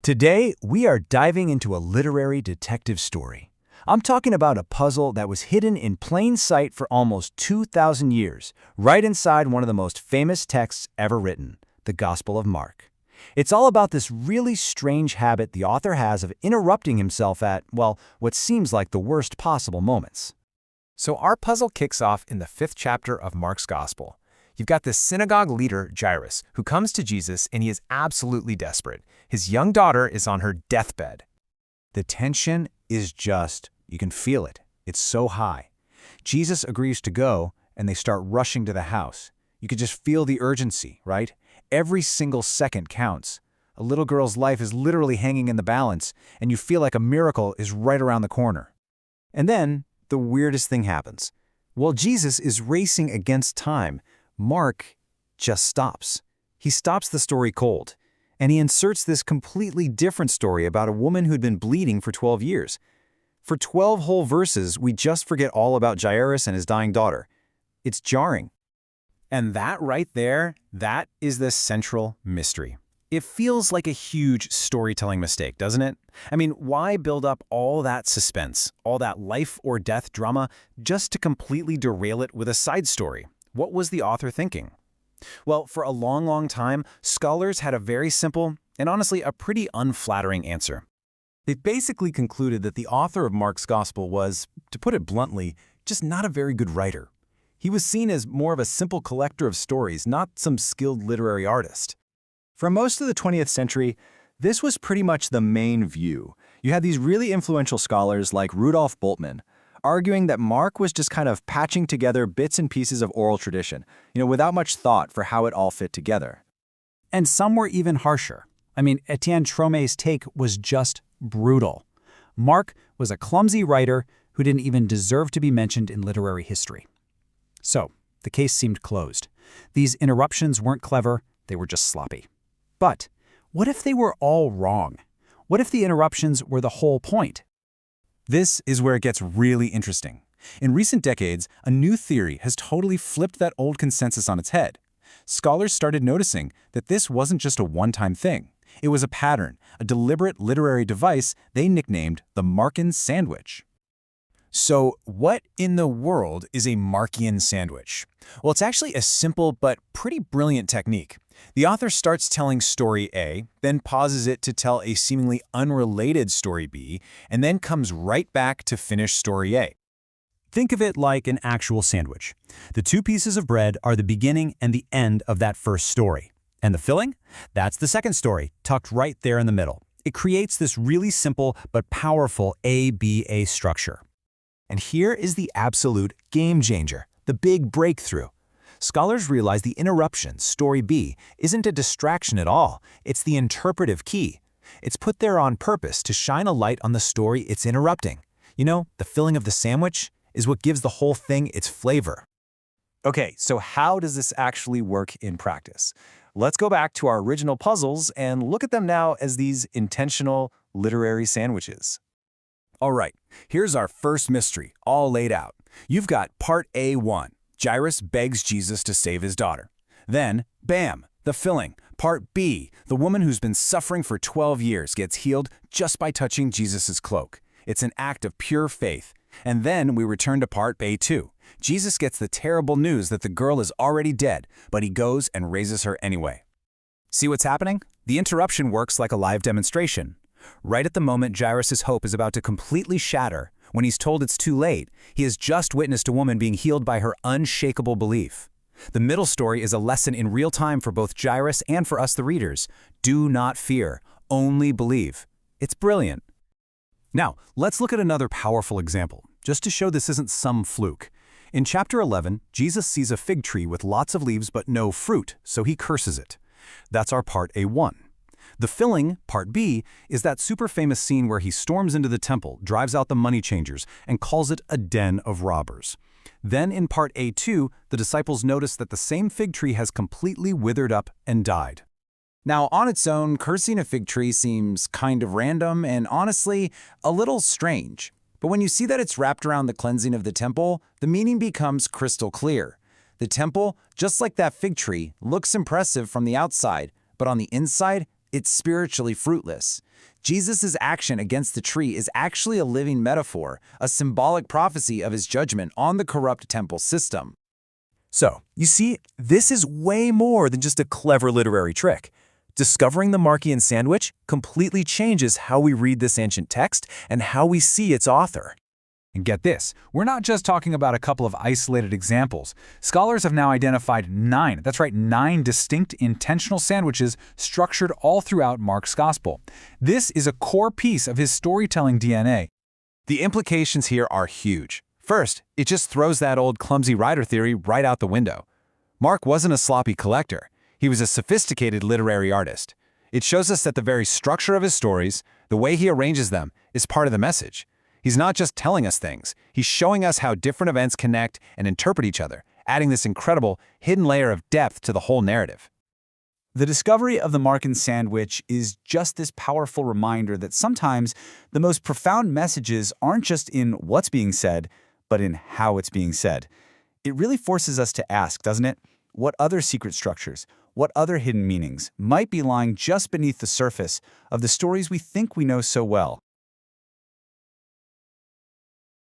Today, we are diving into a literary detective story. I'm talking about a puzzle that was hidden in plain sight for almost 2,000 years, right inside one of the most famous texts ever written, the Gospel of Mark. It's all about this really strange habit the author has of interrupting himself at, well, what seems like the worst possible moments. So our puzzle kicks off in the 5th chapter of Mark's Gospel. You've got this synagogue leader, Jairus, who comes to Jesus and he is absolutely desperate. His young daughter is on her deathbed. The tension is you can feel it. It's so high. Jesus agrees to go, and they start rushing to the house. You could just feel the urgency, right? Every single second counts. A little girl's life is literally hanging in the balance, and you feel like a miracle is right around the corner. And then, the weirdest thing happens. While Jesus is racing against time, Mark just stops. He stops the story cold, and he inserts this completely different story about a woman who'd been bleeding for 12 years. For 12 whole verses, we just forget all about Jairus and his dying daughter. It's jarring. And that right there, that is the central mystery. It feels like a huge storytelling mistake, doesn't it? I mean, why build up all that suspense, all that life or death drama, just to completely derail it with a side story? What was the author thinking? Well, for a long time, scholars had a very simple and honestly a pretty unflattering answer. They basically concluded that the author of Mark's Gospel was, to put it bluntly, just not a very good writer. He was seen as more of a simple collector of stories, not some skilled literary artist. For most of the 20th century, this was pretty much the main view. You had these really influential scholars like Rudolf Bultmann, arguing that Mark was just kind of patching together bits and pieces of oral tradition, without much thought for how it all fit together. And some were even harsher. I mean, Etienne Tromé's take was just brutal. Mark was a clumsy writer who didn't even deserve to be mentioned in literary history. So, the case seemed closed. These interruptions weren't clever, they were just sloppy. But what if they were all wrong? What if the interruptions were the whole point? This is where it gets really interesting. In recent decades, a new theory has totally flipped that old consensus on its head. Scholars started noticing that this wasn't just a one-time thing. It was a pattern, a deliberate literary device they nicknamed the Markan sandwich. So what in the world is a Markian sandwich? Well, it's actually a simple but pretty brilliant technique. The author starts telling story A, then pauses it to tell a seemingly unrelated story B, and then comes right back to finish story A. Think of it like an actual sandwich. The two pieces of bread are the beginning and the end of that first story. And the filling? That's the second story, tucked right there in the middle. It creates this really simple but powerful ABA structure. And here is the absolute game changer, the big breakthrough. Scholars realize the interruption, story B, isn't a distraction at all. It's the interpretive key. It's put there on purpose to shine a light on the story it's interrupting. The filling of the sandwich is what gives the whole thing its flavor. Okay, so how does this actually work in practice? Let's go back to our original puzzles and look at them now as these intentional literary sandwiches. All right, here's our first mystery, all laid out. You've got part A1. Jairus begs Jesus to save his daughter. Then, bam, the filling. Part B, the woman who's been suffering for 12 years gets healed just by touching Jesus' cloak. It's an act of pure faith. And then we return to part A2. Jesus gets the terrible news that the girl is already dead, but he goes and raises her anyway. See what's happening? The interruption works like a live demonstration. Right at the moment Jairus' hope is about to completely shatter, when he's told it's too late, he has just witnessed a woman being healed by her unshakable belief. The middle story is a lesson in real time for both Jairus and for us the readers. Do not fear, only believe. It's brilliant. Now, let's look at another powerful example, just to show this isn't some fluke. In chapter 11, Jesus sees a fig tree with lots of leaves but no fruit, so he curses it. That's our part A1. The filling, part B, is that super famous scene where he storms into the temple, drives out the money changers, and calls it a den of robbers. Then in part A2, the disciples notice that the same fig tree has completely withered up and died. Now, on its own, cursing a fig tree seems kind of random and honestly, a little strange. But when you see that it's wrapped around the cleansing of the temple, the meaning becomes crystal clear. The temple, just like that fig tree, looks impressive from the outside, but on the inside, it's spiritually fruitless. Jesus' action against the tree is actually a living metaphor, a symbolic prophecy of his judgment on the corrupt temple system. So, you see, this is way more than just a clever literary trick. Discovering the Markian sandwich completely changes how we read this ancient text and how we see its author. And get this, we're not just talking about a couple of isolated examples. Scholars have now identified 9 distinct intentional sandwiches structured all throughout Mark's Gospel. This is a core piece of his storytelling DNA. The implications here are huge. First, it just throws that old clumsy writer theory right out the window. Mark wasn't a sloppy collector. He was a sophisticated literary artist. It shows us that the very structure of his stories, the way he arranges them, is part of the message. He's not just telling us things, he's showing us how different events connect and interpret each other, adding this incredible, hidden layer of depth to the whole narrative. The discovery of the Markan sandwich is just this powerful reminder that sometimes the most profound messages aren't just in what's being said, but in how it's being said. It really forces us to ask, doesn't it? What other secret structures, what other hidden meanings might be lying just beneath the surface of the stories we think we know so well?